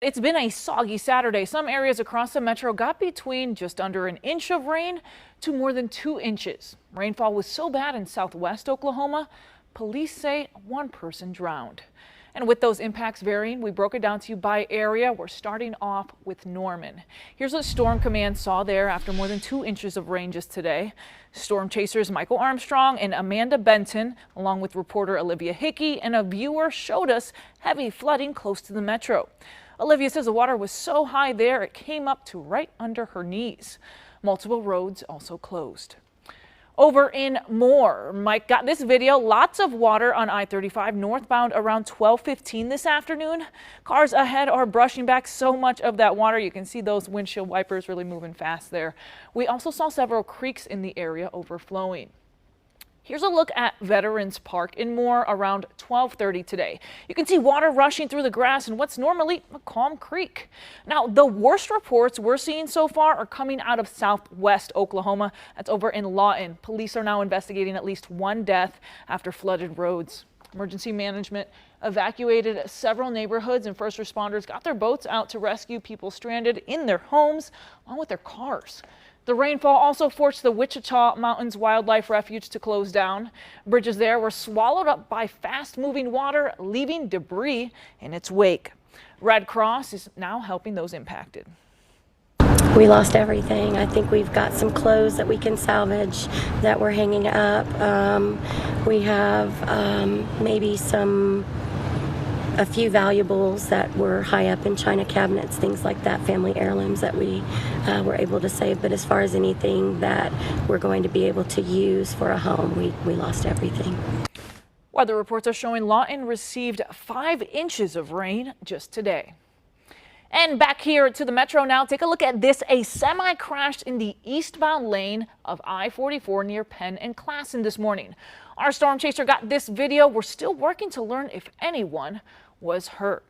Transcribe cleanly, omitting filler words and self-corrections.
It's been a soggy Saturday. Some areas across the metro got between just under an inch of rain to more than 2 inches. Rainfall was so bad in southwest Oklahoma, police say one person drowned. And with those impacts varying, we broke it down to you by area. We're starting off with Norman. Here's what Storm Command saw there after more than 2 inches of rain just today. Storm chasers Michael Armstrong and Amanda Benton, along with reporter Olivia Hickey and a viewer, showed us heavy flooding close to the metro. Olivia says the water was so high there it came up to right under her knees. Multiple roads also closed. Over in Moore, Mike got this video. Lots of water on I-35 northbound around 12:15 this afternoon. Cars ahead are brushing back so much of that water. You can see those windshield wipers really moving fast there. We also saw several creeks in the area overflowing. Here's a look at Veterans Park in Moore around 12:30 today. You can see water rushing through the grass in what's normally a calm creek. Now, the worst reports we're seeing so far are coming out of southwest Oklahoma. That's over in Lawton. Police are now investigating at least one death after flooded roads. Emergency management evacuated several neighborhoods and first responders got their boats out to rescue people stranded in their homes along with their cars. The rainfall also forced the Wichita Mountains Wildlife Refuge to close down. Bridges there were swallowed up by fast-moving water, leaving debris in its wake. Red Cross is now helping those impacted. We lost everything. I think we've got some clothes that we can salvage that we're hanging up. We have maybe a few valuables that were high up in china cabinets, things like that, family heirlooms that we were able to save. But as far as anything that we're going to be able to use for a home, we lost everything. Weather reports are showing Lawton received 5 inches of rain just today. And back here to the metro now, take a look at this. A semi crashed in the eastbound lane of I-44 near Penn and Classen this morning. Our storm chaser got this video. We're still working to learn if anyone was hurt.